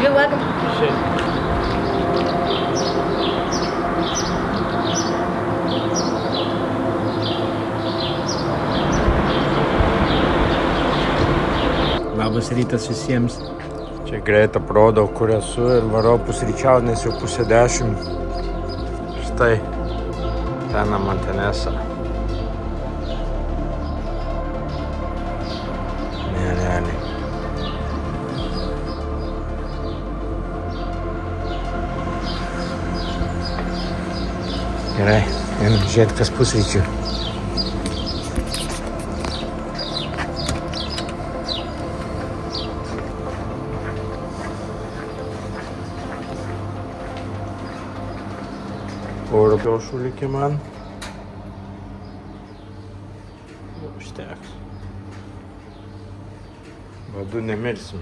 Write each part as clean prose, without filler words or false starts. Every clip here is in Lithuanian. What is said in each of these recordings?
You're welcome. Labas rytas visiems. Čia greitą parodau, kur esu ir varau pusryčiauti, nes jau 9:30. Štai, Pena Montanesa. Nerealiai. Gerai, einam žiūrėti, kas pusryčių. Oro kiaušų likė man. Užteks. Badu nemirsim.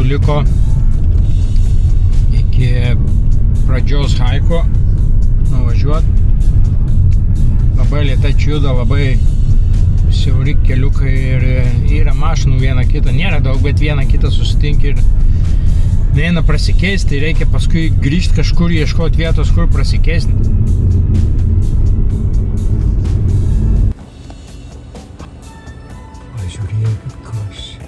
Liko iki pradžios haiko nuvažiuot. Labai lėtai juda, labai siauri keliukai ir yra mašinų viena kita, nėra daug, bet viena kita susitinka ir neina prasikeisti, tai reikia paskui grįžti kažkur, ieškoti vietos, kur prasikeisti. Pažiūrėkit, kas čia.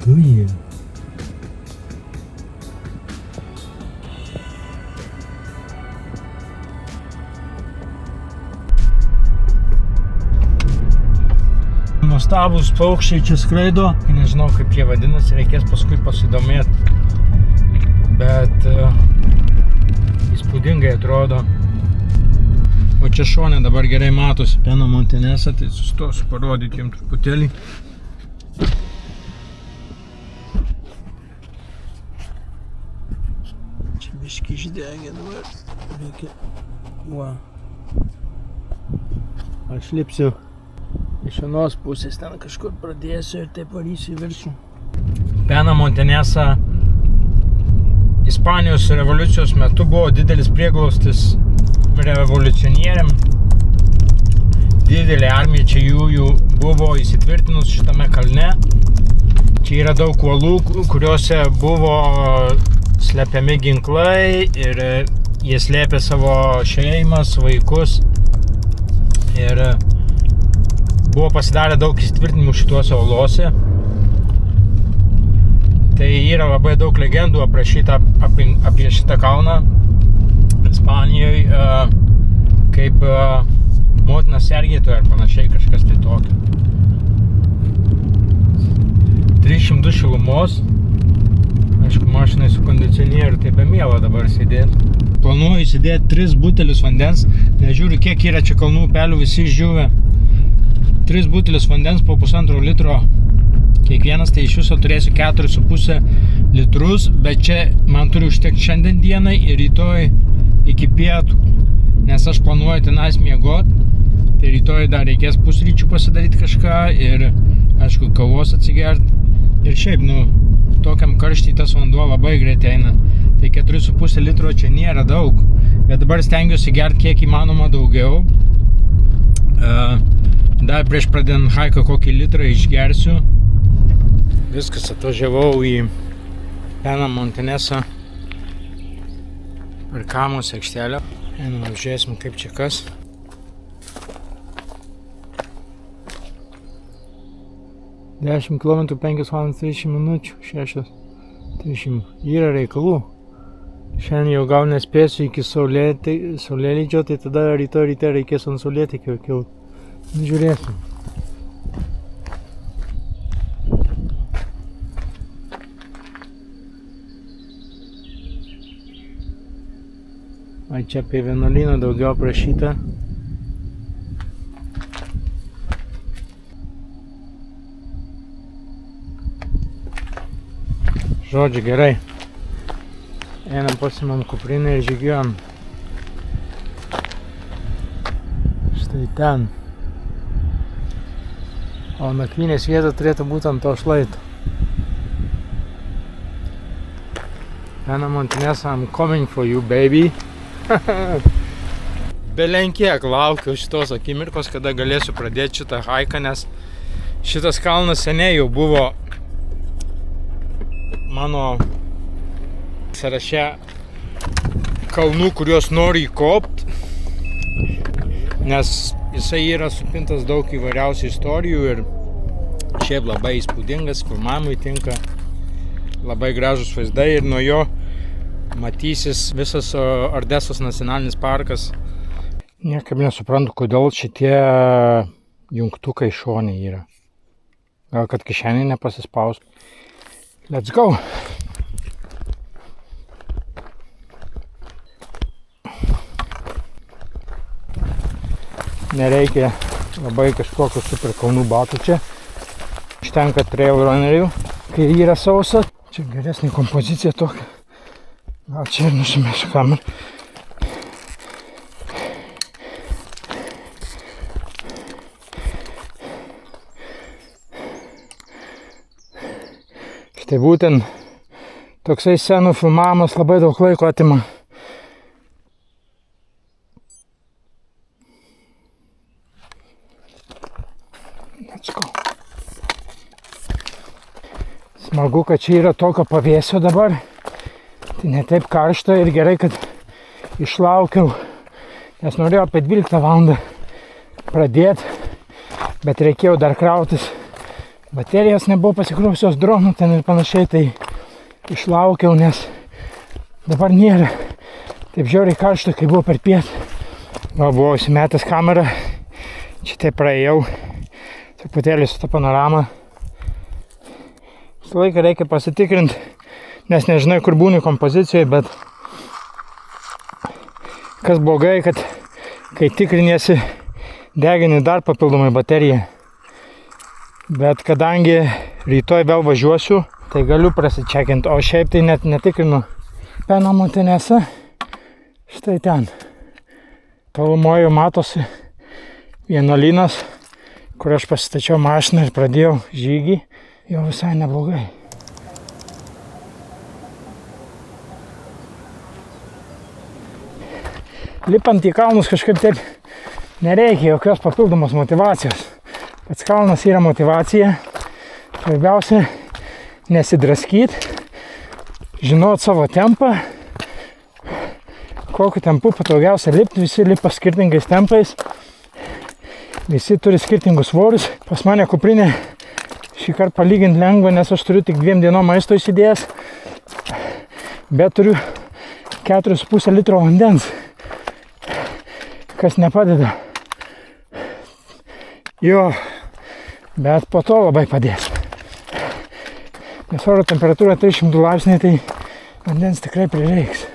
Dujė. Nuostabūs paukščiai čia skraido, nežinau kaip jie vadinasi, reikės paskui pasidomėti, bet įspūdingai atrodo. O čia šone dabar gerai matosi Pena Montanesa, tai sustosiu parodyti jums truputėlį. Biški išdegė dabar, reikia, aš lipsiu iš vienos pusės, ten kažkur pradėsiu ir taip varysiu į viršų. Pena Montanesa Ispanijos revoliucijos metu buvo didelis prieglaustis revoliucionieriam. Didelė armija čia jų buvo įsitvirtinus šitame kalne. Čia yra daug uolų, kuriuose buvo slepiami ginklai ir jie slėpė savo šeimas, vaikus ir buvo pasidarę daug įsitvirtinimų šituose uolose. Tai yra labai daug legendų aprašyta apie šitą kalną Ispanijoje, kaip motina sergėtoja ar panašiai, kažkas tai tokio. 302 šilumos. Aišku, mašinai su kondicionieriu, tai be mielo dabar sėdėti. planuoju įsidėti 3 butelius vandens. Nežiūriu, kiek yra čia kalnų upelių, visi išdžiūvę. 3 butelius vandens po 1,5 litro. Kiekvienas, tai iš viso turėsiu 4,5 litrus, bet čia man turi užtekti šiandien dienai ir rytoj iki pietų, nes aš planuoju tenais miegot, tai rytoj dar reikės pusryčių pasidaryti kažką ir, aišku, kavos atsigert. Ir šiaip, tokiam karštį tas vanduo labai greitai eina, tai 4,5 litro čia nėra daug, bet dabar stengiuosi gerti kiek įmanoma daugiau. Dar prieš pradedant haiką kokį litrą išgersiu. Viskas, atvažiavau į Pena Montanesą parkavimosi aikštelę. Einam, apžiūrėsim, kaip čia kas. Dešimt kilometrų, 5 valandas 30 minučių, 6:30. Yra reikalų. Šiandien jau gal nespėsiu iki saulėlydžio, tai tada rytoj ryte reikės ant saulėtekio kilt. Žiūrėsim. Čia apie vienuolyną daugiau aprašyta. Žodžiu, gerai. Einam, pasimam kuprinę ir žygiuojam. Štai ten. O nakvynės vieta turėtų būti ant to šlaito. Pena Montanesa, I'm coming for you, baby. Belenkiek laukiu šitos akimirkos, kada galėsiu pradėti šitą haiką, nes šitas kalnas seniai jau buvo mano sąraše kalnų, kuriuos noriu įkopt, nes jisai yra supintas daug įvairiausių istorijų ir šiaip labai įspūdingas, filmavimui tinka, labai gražus vaizdai ir nuo jo matysis visas Ordesos nacionalinis parkas. Niekaip nesuprantu, kodėl šitie jungtukai šone yra. Gal kad kišenį nepasispaus. Let's go! Nereikia labai kažkokių super kalnų batų čia. Užtenka trail runnerių, kai yra sausa. Čia geresnė kompozicija tokia. Gal čia ir nusimesiu kamerą. Štai būtent toksai scenų filmavimas labai daug laiko atima. Let's go. Smagu, kad čia yra tokio pavėsio dabar. Tai ne taip karšta ir gerai, kad išlaukiau, nes norėjau apie 12 valandą pradėti, bet reikėjo dar krautis. Baterijos nebuvo pasikrovusios dronų ten ir panašiai, tai išlaukiau, nes dabar nėra taip žiauriai karšta, kai buvo per pietą. Buvau įsimetęs kamerą, čia taip praėjau, truputėlį su ta panorama. Visą laiką reikia pasitikrinti, nes nežinai, kur būni kompozicijoje, bet kas blogai, kad kai tikriniesi, degini dar papildomai bateriją. Bet kadangi rytoj vėl važiuosiu, tai galiu prasičekinti, o šiaip tai net netikrinu. Pena Montanesa, štai ten. Tolumoje matosi vienuolynas, kur aš pasistačiau mašiną ir pradėjau žygį, jau visai neblogai. Lipant į kalnus kažkaip taip nereikia jokios papildomos motyvacijos. Pats kalnas yra motyvacija. Svarbiausia nesidraskyti, žinot savo tempą, kokiu tempu patogiausia lipti. Visi lipa skirtingais tempais, visi turi skirtingus svorius. Pas mane kuprinė šį kartą palyginti lengva, nes aš turiu tik 2 dienom maisto įsidėjęs, bet turiu 4,5 litro vandens, kas nepadeda. Jo, bet po to labai padės. Nes oro temperatūra 300 laipsniai, tai vandens tikrai prireiks.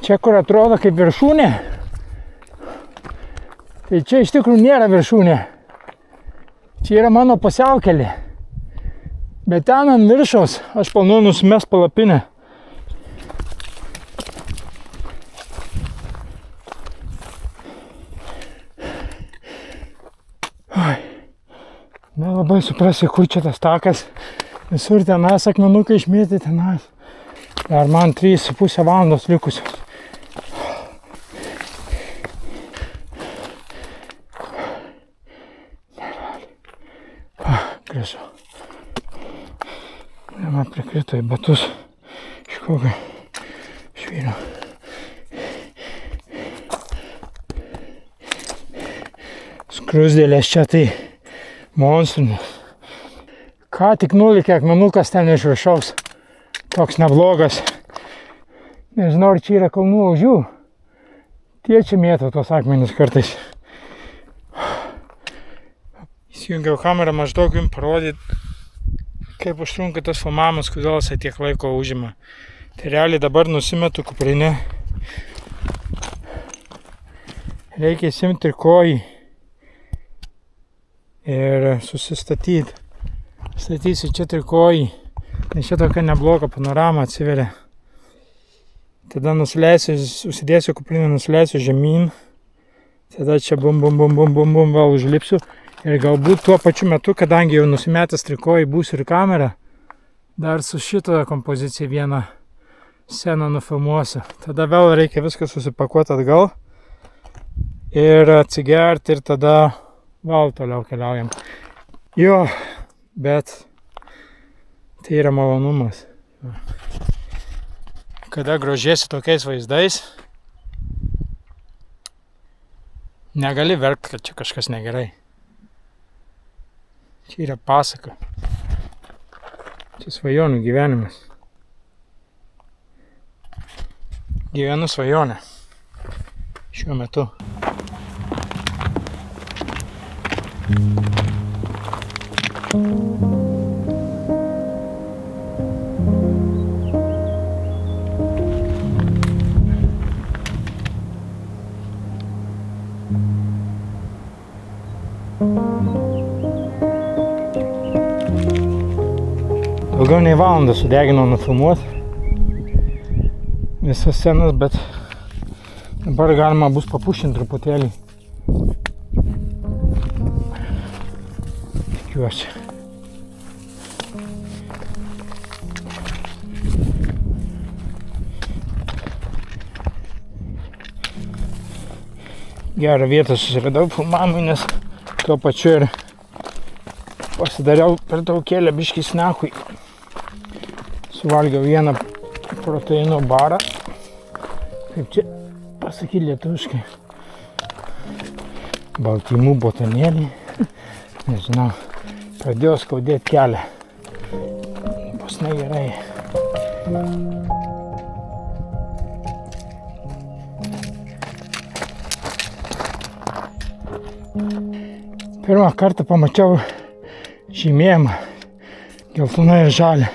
Čia, kur atrodo kaip viršūnė, tai čia iš tikrųjų nėra viršūnė. Čia yra mano pusiaukelė. Bet ten ant viršaus aš planuoju nusimest palapinę. Nelabai suprasiu, kur čia tas takas. Visur tenas akmenukai išmėtė tenas. Dar man 3,5 valandos likusios. Gražu. Man prikrito į batus iš kokio švyrio. Skrusdėlės čia tai monstrinės. Ką tik nulikė akmenukas ten iš viršaus. Toks neblogas. Nežinau, ar čia yra kalnų ožių. Tie čia mėto tos akmenys kartais. Įsijungiau kamerą maždaug jums parodyti, kaip užtrunka tas filmavimas, kodėl jisai tiek laiko užima. Tai realiai dabar nusimetu kuprinę. Reikia įsimti trikojį ir susistatyti. Statysiu čia trikojį, nes čia tokia nebloga panorama atsiveria. Tada nusileisiu, užsidėsiu kuprinę, nusileisiu žemyn. Tada čia bum vėl užlipsiu. Ir galbūt tuo pačiu metu, kadangi jau nusimetęs trikojį būsiu ir kamerą, dar su šitoje kompozicija vieną sceną nufilmuosiu. Tada vėl reikia viską susipakuoti atgal ir atsigerti ir tada vėl toliau keliaujam. Jo, bet tai yra malonumas. Kada grožiesi tokiais vaizdais, negali verkti, kad čia kažkas negerai. Čia yra pasaka. Čia svajonių gyvenimas. Gyvenu svajonę. Šiuo metu. Daugiau nei valandą sudeginau nufilmuoti visas scenas, bet dabar galima bus papušinti truputėlį. Tikiuosi. Gerą vietą susiradau filmavimui, nes tuo pačiu ir pasidariau pertraukėlę biškį snekui. Suvalgiau vieną proteino barą, kaip čia pasakyti lietuviškai, baltymų botanėlį, nežinau, pradėjo skaudėti kelią, bus negerai. Pirmą kartą pamačiau žymėjimą, geltonai ir žalią.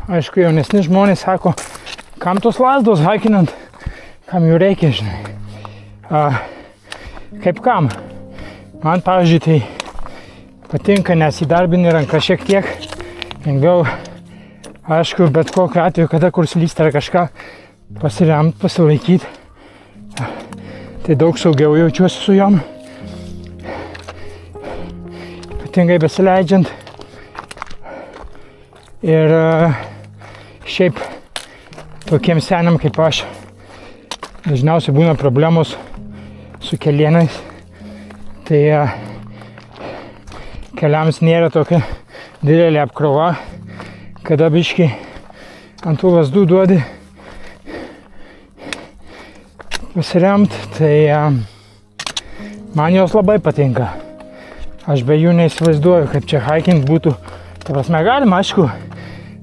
Aišku, jaunesni žmonės sako, kam tos lazdos haikinant, kam jų reikia, žinai. Kaip kam? Man, pavyzdžiui, tai patinka, nes įdarbini ranką šiek tiek lengviau. Aišku, bet kokiu atveju, kada kur slysta ar kažką pasiremt, pasilaikyti, tai daug saugiau jaučiuosi su jom. Ypatingai besileidžiant. Ir šiaip tokiem seniam kaip aš dažniausiai būna problemos su kelienais. Tai keliams nėra tokia didelė apkrova, kada biškį ant tų lazdų duodi pasiremt, tai man jos labai patinka. Aš be jų neįsivaizduoju, kaip čia hiking būtų. Ta prasme, galima, aišku.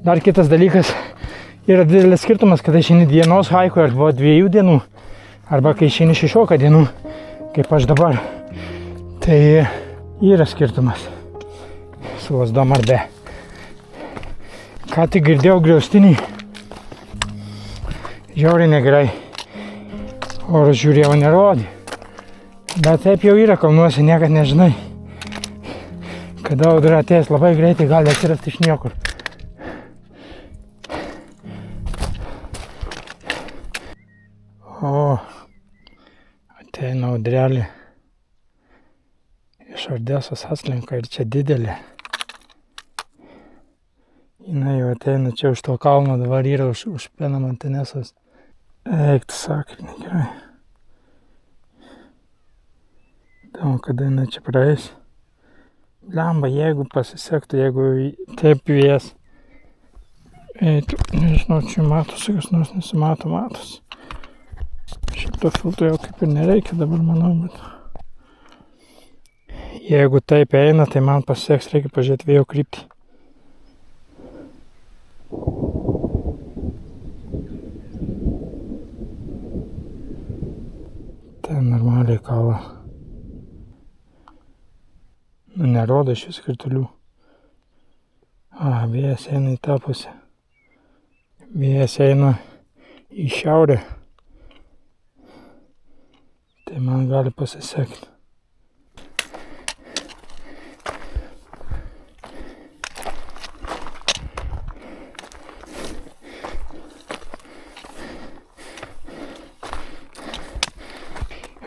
Dar kitas dalykas, yra didelis skirtumas, kada išeini dienos haikui arba 2 dienų, arba kai išeini 16 dienų, kaip aš dabar. Tai Yra skirtumas su lazdom ar be. Ką tik girdėjau griaustinį. Žiauriai negerai. Oras žiūrėjau nerodė. Bet taip jau yra kalnuose, niekad nežinai. Kada audra ateis labai greitai, gali atsirasti iš niekur. O, ateina audrelė. Iš Odesos atslenka ir čia didelė. Jinai jau ateina čia už to kalno, dabar yra už Penamantenesos. Eik, tu sakai, negerai. Įdomu, kada jinai čia praeis. Blemba, jeigu pasisektų, jeigu taip vėjas. Eitų, nežinau, čia matosi, kas nors nesimato, matosi. Šito filtro jau kaip ir nereikia dabar, manau, bet... Jeigu taip eina, tai man pasiseks, reikia pažiūrėti vėjo kryptį. Ten normaliai kala. Nu, nerodo šis kritulių. Vėjas eina į tą pusę. Vėjas eina į šiaurę. Tai man gali pasisekti.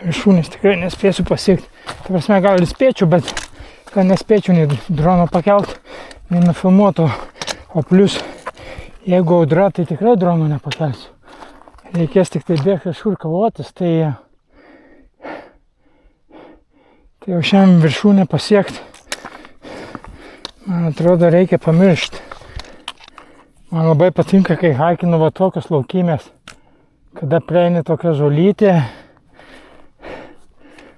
Viršūnės tikrai nespėsiu pasiekti. Ta prasme, gal ir spėčiau, bet nespėčiau nei drono pakelt, nei nufilmuoto. O plus, jeigu audra, tai tikrai drono nepakelsiu. Reikės tik tai bėgti kažkur kavotis, tai jau šiandien viršūnę pasiekti. Man atrodo, reikia pamiršti. Man labai patinka, kai haikinu va tokios laukymės, kada prieini tokia žolytė.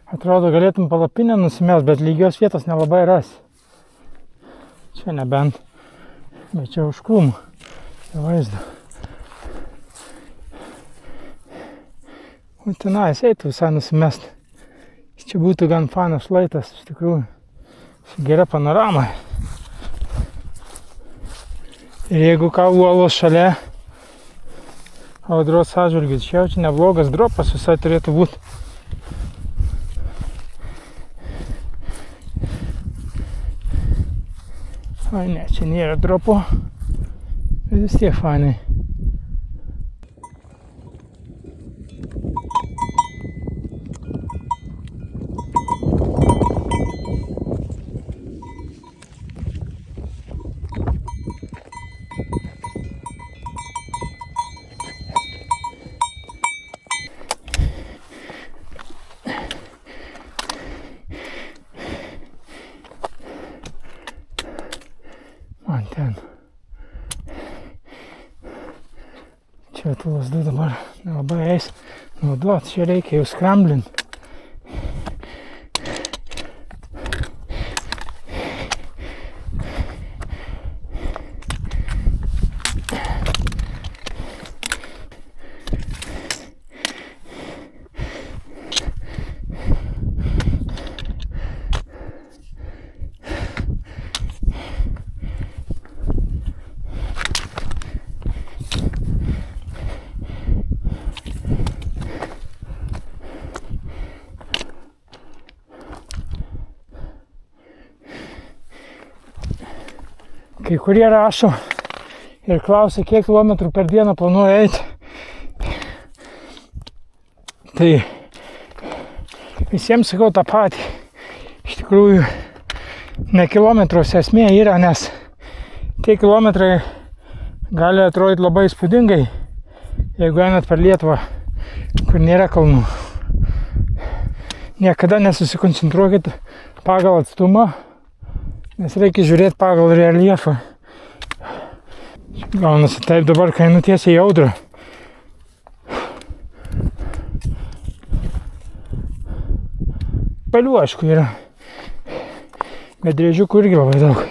Atrodo, galėtum palapinę nusimest, bet lygios vietos nelabai rasi. Čia nebent, bet čia už krūmų. Tai vaizdo. O tenais eitų visai nusimest. Čia būtų gan fanas šlaitas, iš tikrųjų. Su gera panorama. Ir jeigu ką uolos šalia audros atžvilgiu, čia neblogas dropas visai turėtų būti. Ai ne, čia nėra dropo, bet vis tiek fainai. Man ten. Čia tų lazdų dabar nelabai eis naudot, čia reikia jau skramblint. Kai kurie rašo ir klausia, kiek kilometrų per dieną planuoja eiti. Tai visiems sakau tą patį. Iš tikrųjų, ne kilometruose esmė yra, nes tie kilometrai gali atrodyti labai įspūdingai, jeigu einat per Lietuvą, kur nėra kalnų. Niekada nesusikoncentruokit pagal atstumą, nes reikia žiūrėti pagal reljefą. Gaunasi taip dabar, kai einu tiesiai į audrą. Pelių, aišku, yra. Bet driežiukų irgi labai daug.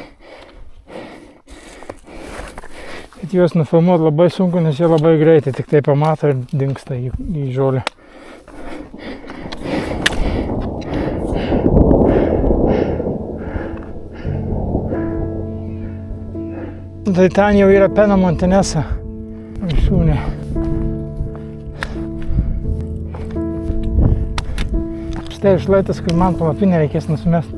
Bet juos nufilmuoti labai sunku, nes jie labai greitai tik tai pamato ir dingsta į žolę. Tai ten jau yra Pena Montanesa viršūnė. Štai šlaitas, kur man palapinę reikės nusimest.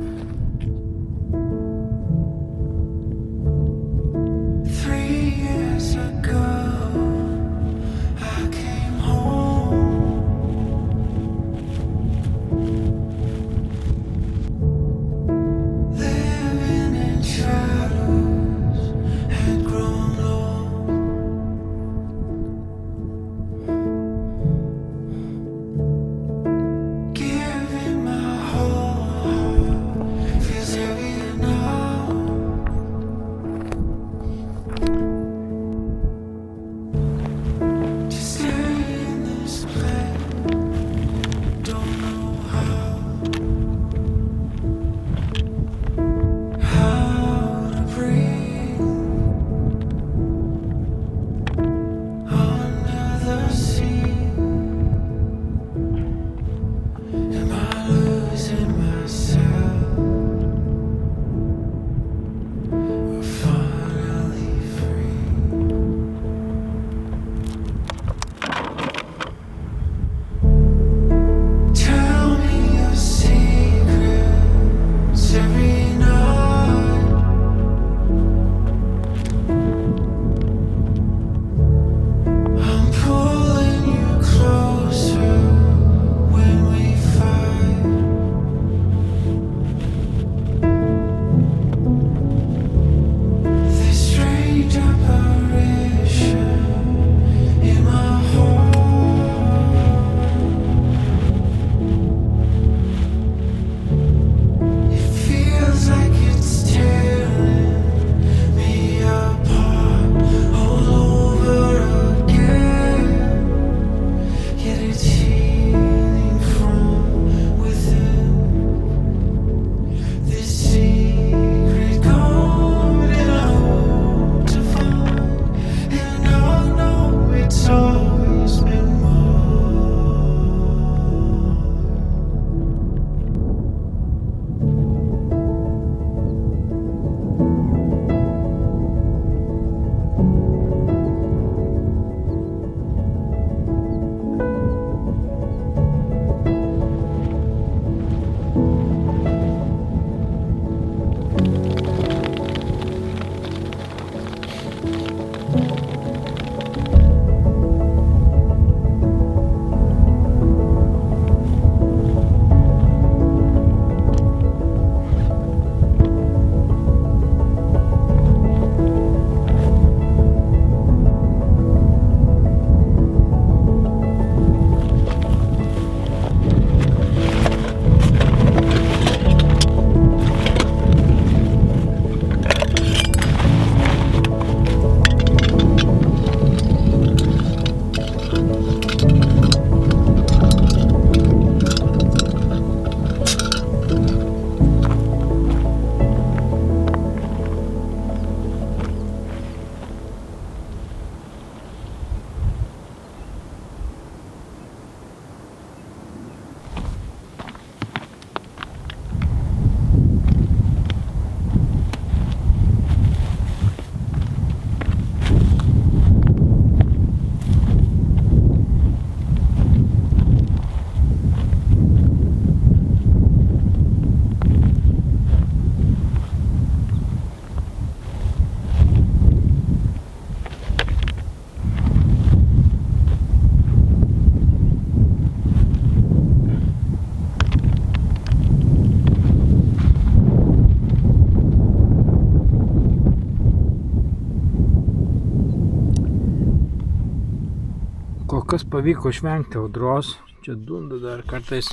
Kol kas pavyko išvengti audros, čia dunda dar kartais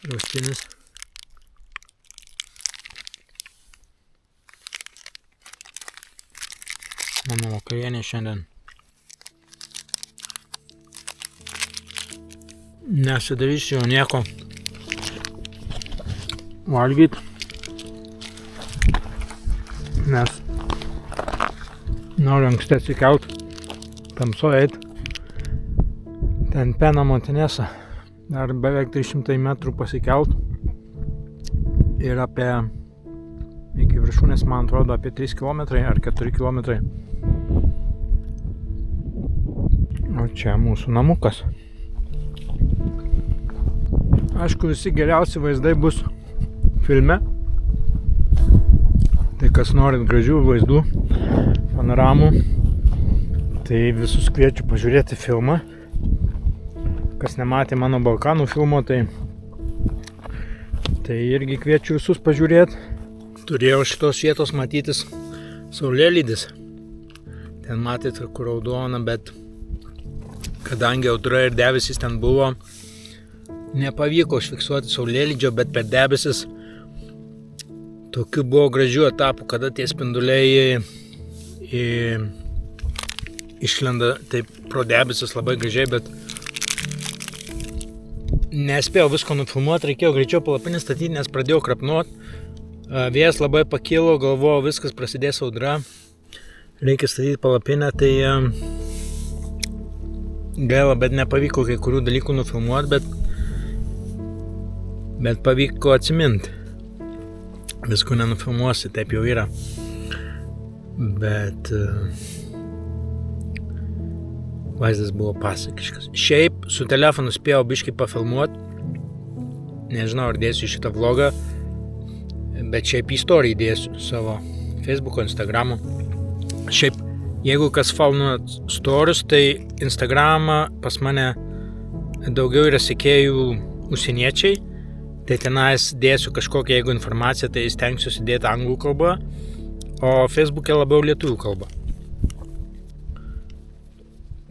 raustinis. Mano vakarienė šiandien. Nesidarysiu jau nieko valgyt, nes noriu anksti atsikelt, tamsoje eit. Ten Pena Montanesa, dar beveik 300 metrų pasikelt ir apie Iki viršūnės, man atrodo, apie 3 km ar 4 km. O čia mūsų namukas. Aišku, visi geriausi vaizdai bus filme. Tai kas norit gražių vaizdų, panoramų, tai visus kviečiu pažiūrėti filmą. Kas nematė mano Balkanų filmo, tai irgi kviečiu visus pažiūrėti. Turėjau šitos vietos matytis saulėlydis. Ten matėt, kur raudona, bet kadangi audra ir debesis ten buvo, nepavyko užfiksuoti saulėlydžio, bet per debesis tokių buvo gražių etapų, kada tie spinduliai išlenda taip pro debesis labai gražiai, bet nespėjau visko nufilmuoti, reikėjo greičiau palapinį statyti, nes pradėjau krapnuoti. Vėjas labai pakilo, galvojau, viskas prasidės audra, reikia statyti palapinę, tai gaila, bet nepavyko kai kurių dalykų nufilmuoti, bet pavyko atsiminti. Visko nenufilmuosi, taip jau yra. Bet vaizdas buvo pasakiškas. Šiaip su telefonu spėjau biškį pafilmuoti. Nežinau, ar dėsiu šitą vlogą, bet šiaip istoriją dėsiu savo Facebook'o, Instagram'o. Šiaip, jeigu kas followinat stories, tai Instagram'ą pas mane daugiau yra sekėjų užsieniečiai. Tai tenais dėsiu kažkokią, jeigu informaciją, tai stengsiuosi dėti anglų kalbą, o Facebook'e labiau lietuvių kalbą.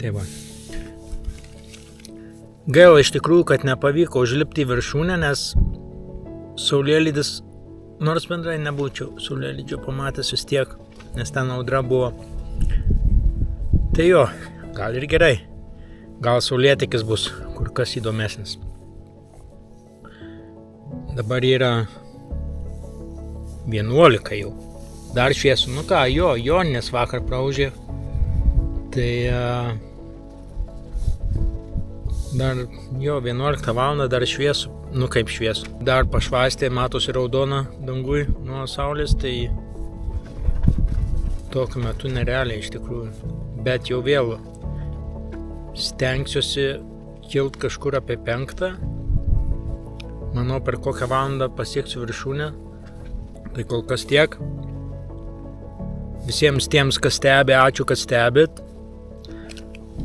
Tai va. Gaila iš tikrųjų, kad nepavyko užlipti į viršūnę, nes saulėlydis, nors bendrai nebūčiau saulėlydžio pamatęs vis tiek, nes ten audra buvo. Tai jo, gal ir gerai. Gal saulėtekis bus kur kas įdomesnis. Dabar yra 11 jau. Dar šviesu. Nu ką, Joninės vakar praužė. Tai dar 11 valandą dar šviesu. Nu kaip šviesu. Dar pašvastė, matosi raudona dangui nuo saulės, tai tokiu metu nerealiai iš tikrųjų. Bet jau vėlu. Stengsiuosi kilt kažkur apie 5. Manau, per kokią valandą pasieksiu viršūnę. Tai kol kas tiek. Visiems tiems, kas stebi, ačiū, kad stebit.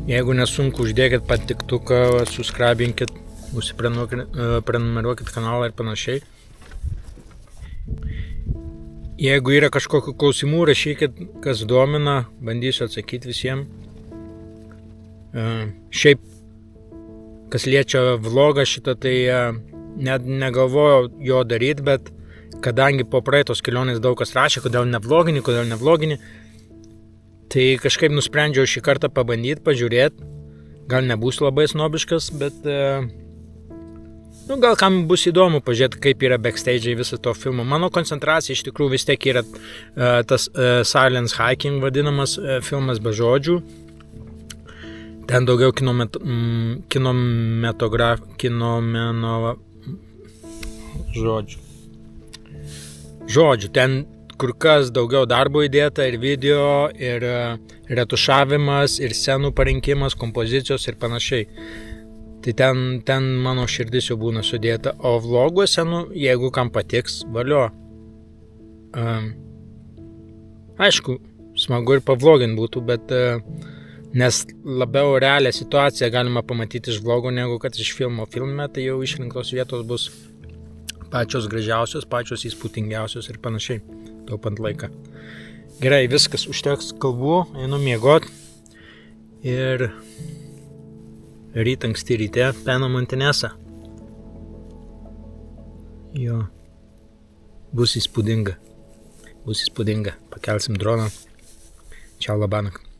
Jeigu nesunku, uždėkit patiktuką, subscribinkit, prenumeruokit kanalą ir panašiai. Jeigu yra kažkokių klausimų, rašykit, kas domina, bandysiu atsakyti visiems. Šiaip, kas liečia vlogą šitą, tai net negalvojau jo daryti, bet kadangi po praeitos kelionės daug kas rašė, kodėl nevlogini, tai kažkaip nusprendžiau šį kartą pabandyti, pažiūrėti. Gal nebus labai snobiškas, bet gal kam bus įdomu pažiūrėti, kaip yra backstage'ai viso to filmo. Mano koncentracija iš tikrųjų vis tiek yra tas silence hiking vadinamas filmas be žodžių. Ten daugiau žodžių. Ten kur kas daugiau darbo įdėta ir video, ir retušavimas, ir scenų parinkimas, kompozicijos ir panašiai. Tai ten mano širdis jau būna sudėta. O vloguose, jeigu kam patiks, valio. Aišku, smagu ir pavlogint būtų, bet nes labiau realią situaciją galima pamatyti iš vlogo, negu kad iš filmo. Filme tai jau išrinktos vietos bus pačios gražiausios, pačios įspūdingiausios ir panašiai, taupant laiką. Gerai, viskas, užteks kalbų, einu miegot ir ryt anksti ryte penam ant Inesą. Jo, bus įspūdinga, pakelsim droną. Čiau, labanakt.